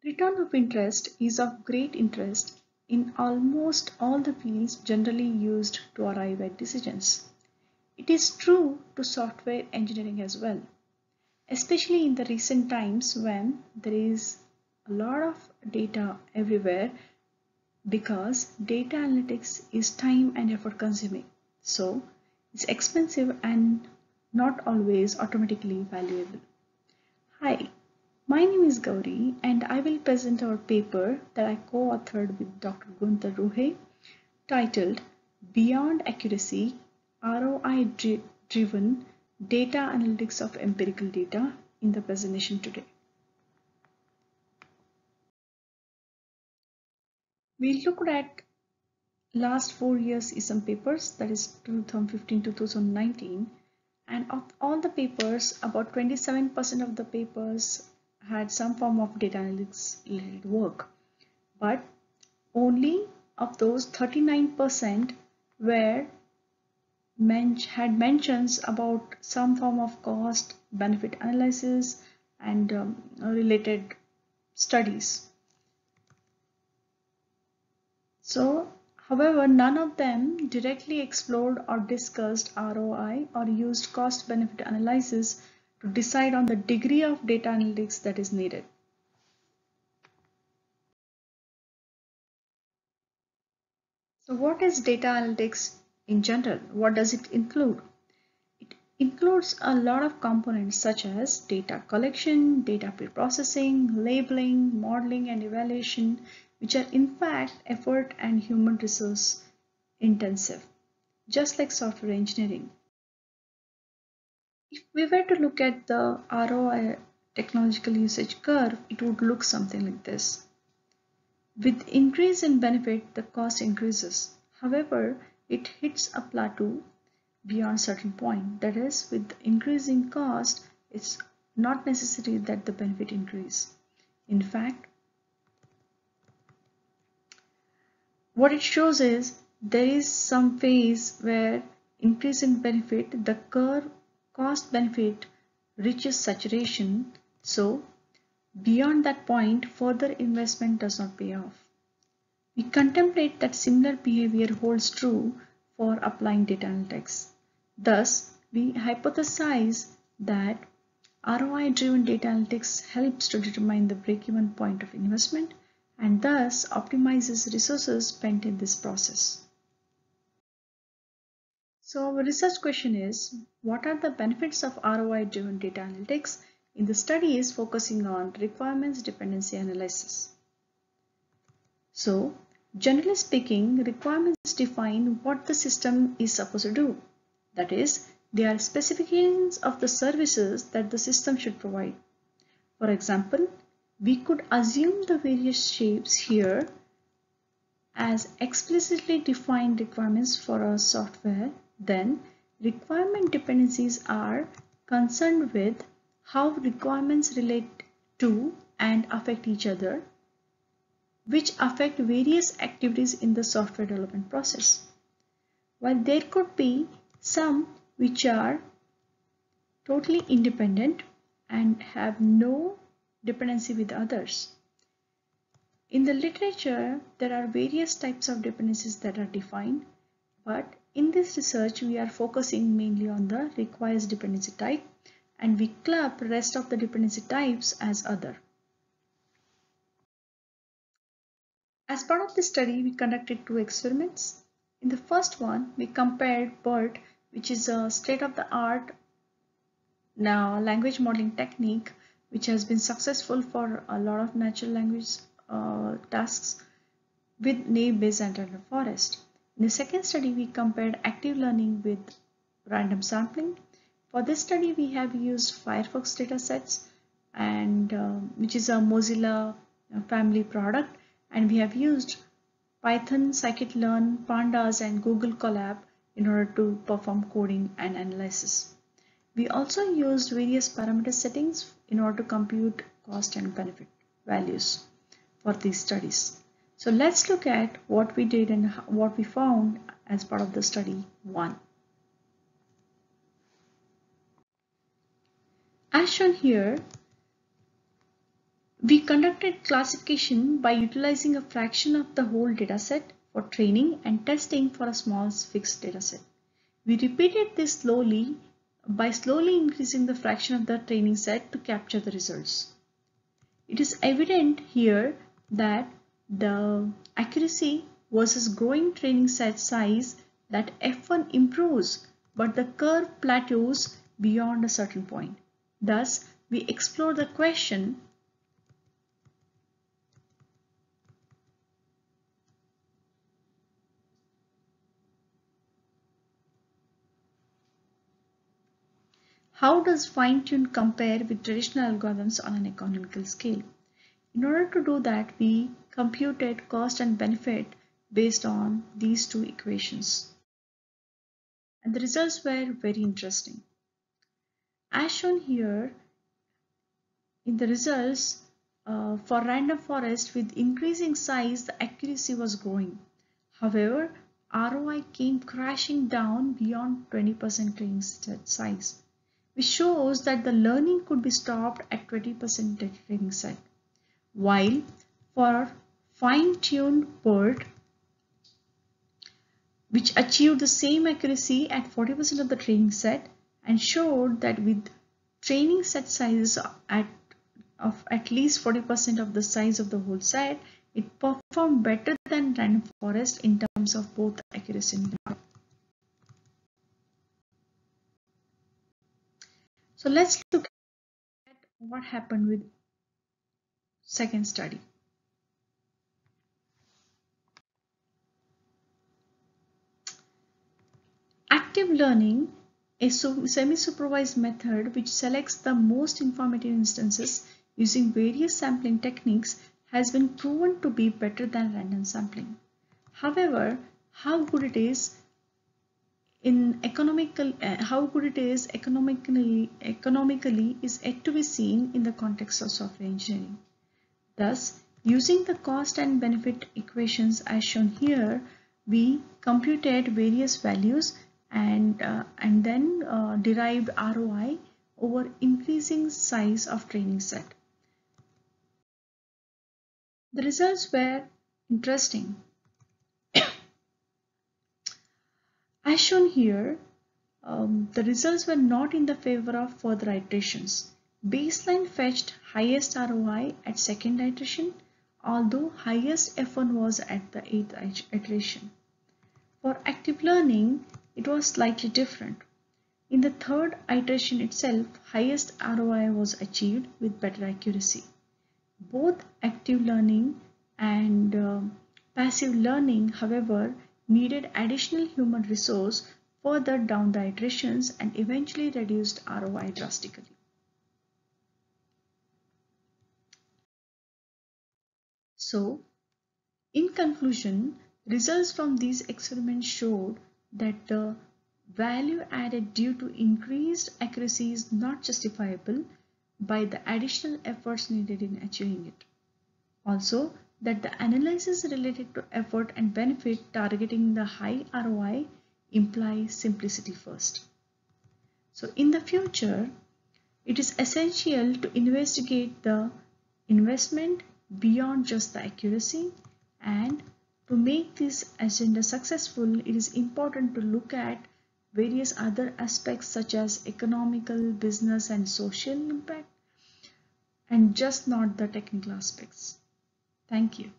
Return of interest is of great interest in almost all the fields generally used to arrive at decisions. It is true to software engineering as well, especially in the recent times when there is a lot of data everywhere because data analytics is time and effort consuming. So it's expensive and not always automatically valuable. Hi, my name is Gouri and I will present our paper that I co-authored with Dr. Guenther Ruhe titled Beyond Accuracy, ROI-driven Data Analytics of Empirical Data in the presentation today. We looked at last 4 years ISM papers, that is 2015-2019, and of all the papers, about 27% of the papers had some form of data analytics related work, but only of those 39% had mentions about some form of cost benefit analysis and related studies. So, however, none of them directly explored or discussed ROI or used cost benefit analysis to decide on the degree of data analytics that is needed. So what is data analytics in general? What does it include? It includes a lot of components such as data collection, data pre-processing, labeling, modeling and evaluation, which are in fact effort and human resource intensive, just like software engineering. If we were to look at the ROI technological usage curve, it would look something like this. With increase in benefit, the cost increases. However, it hits a plateau beyond certain point. That is, with increasing cost, it's not necessary that the benefit increase. In fact, what it shows is there is some phase where increase in benefit, the curve cost benefit reaches saturation. So beyond that point, further investment does not pay off. We contemplate that similar behavior holds true for applying data analytics. Thus, we hypothesize that ROI-driven data analytics helps to determine the break-even point of investment and thus optimizes resources spent in this process. So our research question is, what are the benefits of ROI-driven data analytics? In the study is focusing on requirements dependency analysis. So, generally speaking, requirements define what the system is supposed to do. That is, they are specifications of the services that the system should provide. For example, we could assume the various shapes here as explicitly defined requirements for our software. Then, requirement dependencies are concerned with how requirements relate to and affect each other, which affect various activities in the software development process. While there could be some which are totally independent and have no dependency with others. In the literature, there are various types of dependencies that are defined, but in this research, we are focusing mainly on the requires dependency type, and we club rest of the dependency types as other. As part of this study, we conducted 2 experiments. In the first one, we compared BERT, which is a state-of-the-art now language modeling technique, which has been successful for a lot of natural language tasks, with naive-bayes and random forest. In the second study, we compared active learning with random sampling. For this study, we have used Firefox datasets, and which is a Mozilla family product, and we have used Python, scikit-learn, pandas, and Google Colab in order to perform coding and analysis. We also used various parameter settings in order to compute cost and benefit values for these studies. So let's look at what we did and what we found as part of the study 1. As shown here, We conducted classification by utilizing a fraction of the whole dataset for training and testing for a small fixed dataset. We repeated this slowly by slowly increasing the fraction of the training set to capture the results. It is evident here that the accuracy versus growing training set size that F1 improves, but the curve plateaus beyond a certain point. Thus, we explore the question, how does fine-tune compare with traditional algorithms on an economical scale? In order to do that, we computed cost and benefit based on these two equations. And the results were very interesting. As shown here, in the results for random forest with increasing size, the accuracy was growing. However, ROI came crashing down beyond 20% training set size, which shows that the learning could be stopped at 20% training set. While for fine-tuned BERT, which achieved the same accuracy at 40% of the training set and showed that with training set sizes of at least 40% of the size of the whole set, it performed better than random forest in terms of both accuracy and benefit. So let's look at what happened with second study. Active learning, a semi-supervised method which selects the most informative instances using various sampling techniques, has been proven to be better than random sampling. However, how good it is economically is yet to be seen in the context of software engineering. Thus, using the cost and benefit equations as shown here, we computed various values and then derived ROI over increasing size of training set. The results were interesting. As shown here, the results were not in the favor of further iterations. Baseline fetched highest ROI at second iteration, although highest F1 was at the 8th iteration. For active learning, it was slightly different. In the third iteration itself, highest ROI was achieved with better accuracy. Both active learning and passive learning, however, needed additional human resource further down the iterations and eventually reduced ROI drastically. So, in conclusion, results from these experiments showed that the value added due to increased accuracy is not justifiable by the additional efforts needed in achieving it. Also, that the analysis related to effort and benefit targeting the high ROI implies simplicity first. So in the future, it is essential to investigate the investment beyond just the accuracy, and to make this agenda successful, it is important to look at various other aspects such as economical, business and social impact, and just not the technical aspects. Thank you.